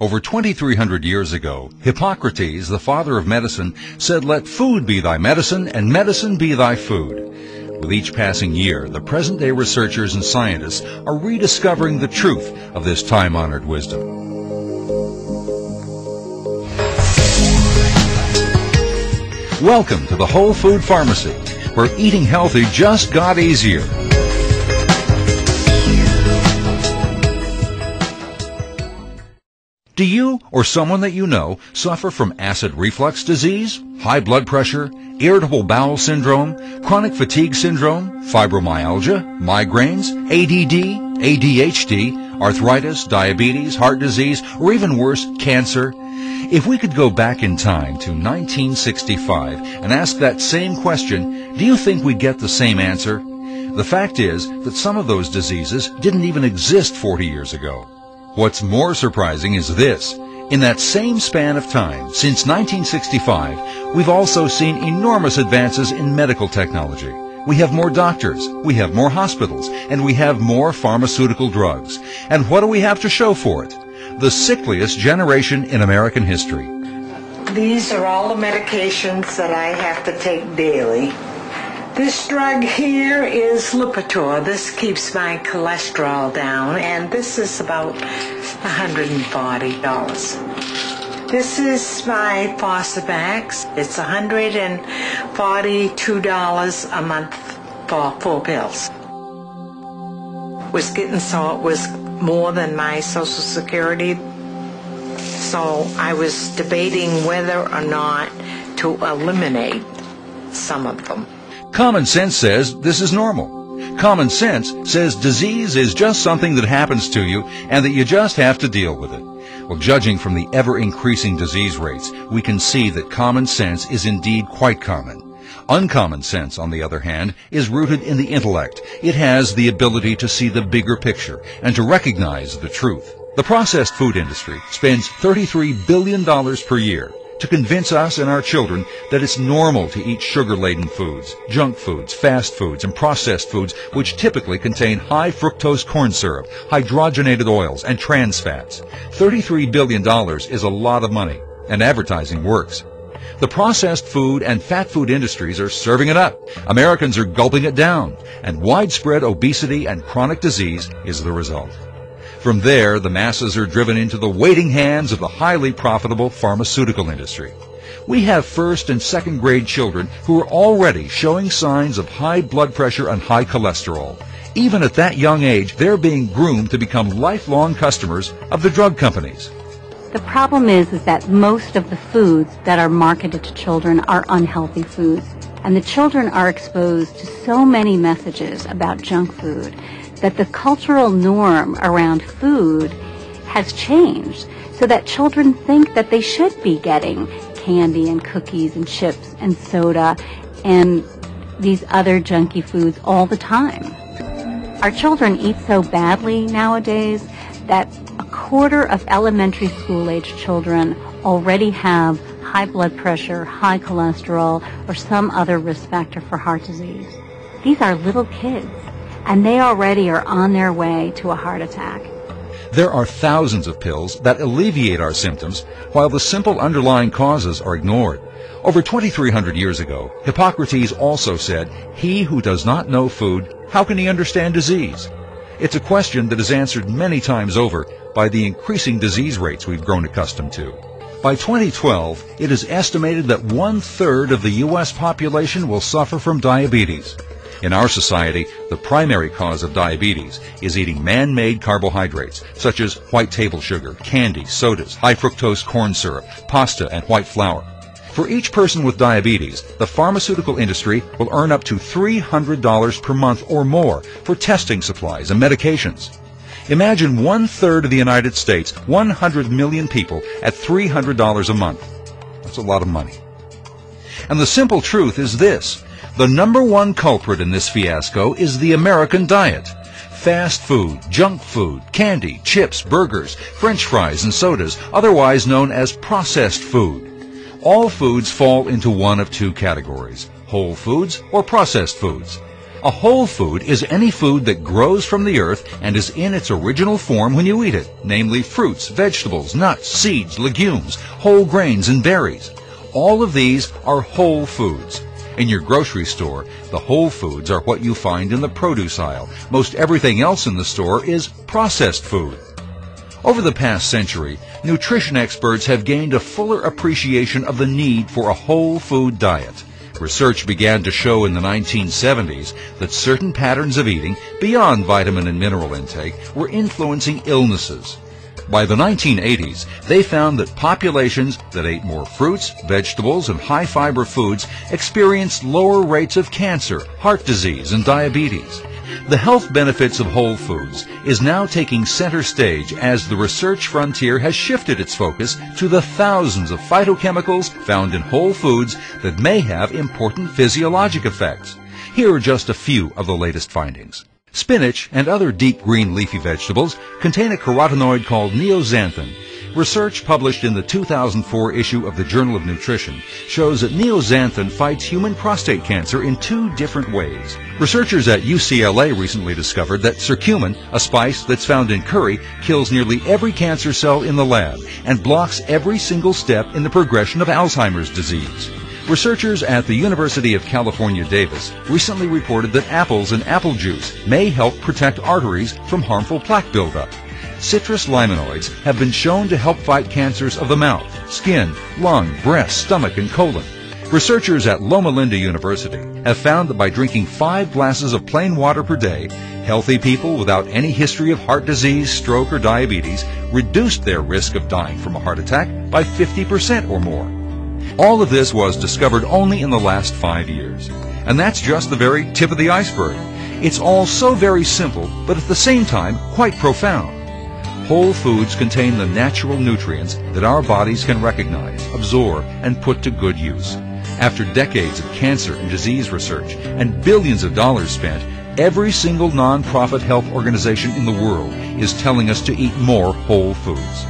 Over 2,300 years ago, Hippocrates, the father of medicine, said, "Let food be thy medicine, and medicine be thy food." With each passing year, the present-day researchers and scientists are rediscovering the truth of this time-honored wisdom. Welcome to the Whole Food Pharmacy, where eating healthy just got easier. Do you or someone that you know suffer from acid reflux disease, high blood pressure, irritable bowel syndrome, chronic fatigue syndrome, fibromyalgia, migraines, ADD, ADHD, arthritis, diabetes, heart disease, or even worse, cancer? If we could go back in time to 1965 and ask that same question, do you think we'd get the same answer? The fact is that some of those diseases didn't even exist 40 years ago. What's more surprising is this. In that same span of time, since 1965, we've also seen enormous advances in medical technology. We have more doctors, we have more hospitals, and we have more pharmaceutical drugs. And what do we have to show for it? The sickliest generation in American history. These are all the medications that I have to take daily. This drug here is Lipitor. This keeps my cholesterol down, and this is about $140. This is my Fosamax. It's $142 a month for 4 pills. Was getting so it was more than my Social Security, so I was debating whether or not to eliminate some of them. Common sense says this is normal. Common sense says disease is just something that happens to you and that you just have to deal with it. Well, judging from the ever-increasing disease rates, we can see that common sense is indeed quite common. Uncommon sense, on the other hand, is rooted in the intellect. It has the ability to see the bigger picture and to recognize the truth. The processed food industry spends $33 billion per year to convince us and our children that it's normal to eat sugar-laden foods, junk foods, fast foods, and processed foods which typically contain high fructose corn syrup, hydrogenated oils, and trans fats. $33 billion is a lot of money, and advertising works. The processed food and fat food industries are serving it up. Americans are gulping it down, and widespread obesity and chronic disease is the result. From there, the masses are driven into the waiting hands of the highly profitable pharmaceutical industry. We have first and second grade children who are already showing signs of high blood pressure and high cholesterol. Even at that young age, they're being groomed to become lifelong customers of the drug companies. The problem is that most of the foods that are marketed to children are unhealthy foods, and the children are exposed to so many messages about junk food that the cultural norm around food has changed so that children think that they should be getting candy and cookies and chips and soda and these other junky foods all the time. Our children eat so badly nowadays that a quarter of elementary school-age children already have high blood pressure, high cholesterol, or some other risk factor for heart disease. These are little kids, and they already are on their way to a heart attack. There are thousands of pills that alleviate our symptoms, while the simple underlying causes are ignored. Over 2,300 years ago, Hippocrates also said, "He who does not know food, how can he understand disease?" It's a question that is answered many times over by the increasing disease rates we've grown accustomed to. By 2012, it is estimated that 1/3 of the U.S. population will suffer from diabetes. In our society, the primary cause of diabetes is eating man-made carbohydrates, such as white table sugar, candy, sodas, high fructose corn syrup, pasta, and white flour. For each person with diabetes, the pharmaceutical industry will earn up to $300 per month or more for testing supplies and medications. Imagine 1/3 of the United States, 100 million people, at $300 a month. That's a lot of money. And the simple truth is this. The number one culprit in this fiasco is the American diet. Fast food, junk food, candy, chips, burgers, French fries, and sodas, otherwise known as processed food. All foods fall into one of two categories, whole foods or processed foods. A whole food is any food that grows from the earth and is in its original form when you eat it, namely fruits, vegetables, nuts, seeds, legumes, whole grains, and berries. All of these are whole foods. In your grocery store, the whole foods are what you find in the produce aisle. Most everything else in the store is processed food. Over the past century, nutrition experts have gained a fuller appreciation of the need for a whole food diet. Research began to show in the 1970s that certain patterns of eating, beyond vitamin and mineral intake, were influencing illnesses. By the 1980s, they found that populations that ate more fruits, vegetables, and high-fiber foods experienced lower rates of cancer, heart disease, and diabetes. The health benefits of whole foods is now taking center stage as the research frontier has shifted its focus to the thousands of phytochemicals found in whole foods that may have important physiologic effects. Here are just a few of the latest findings. Spinach and other deep green leafy vegetables contain a carotenoid called neoxanthin. Research published in the 2004 issue of the Journal of Nutrition shows that neoxanthin fights human prostate cancer in 2 different ways. Researchers at UCLA recently discovered that curcumin, a spice that's found in curry, kills nearly every cancer cell in the lab and blocks every single step in the progression of Alzheimer's disease. Researchers at the University of California, Davis recently reported that apples and apple juice may help protect arteries from harmful plaque buildup. Citrus limonoids have been shown to help fight cancers of the mouth, skin, lung, breast, stomach, and colon. Researchers at Loma Linda University have found that by drinking 5 glasses of plain water per day, healthy people without any history of heart disease, stroke, or diabetes reduced their risk of dying from a heart attack by 50% or more. All of this was discovered only in the last 5 years. And that's just the very tip of the iceberg. It's all so very simple, but at the same time, quite profound. Whole foods contain the natural nutrients that our bodies can recognize, absorb, and put to good use. After decades of cancer and disease research and billions of dollars spent, every single non-profit health organization in the world is telling us to eat more whole foods.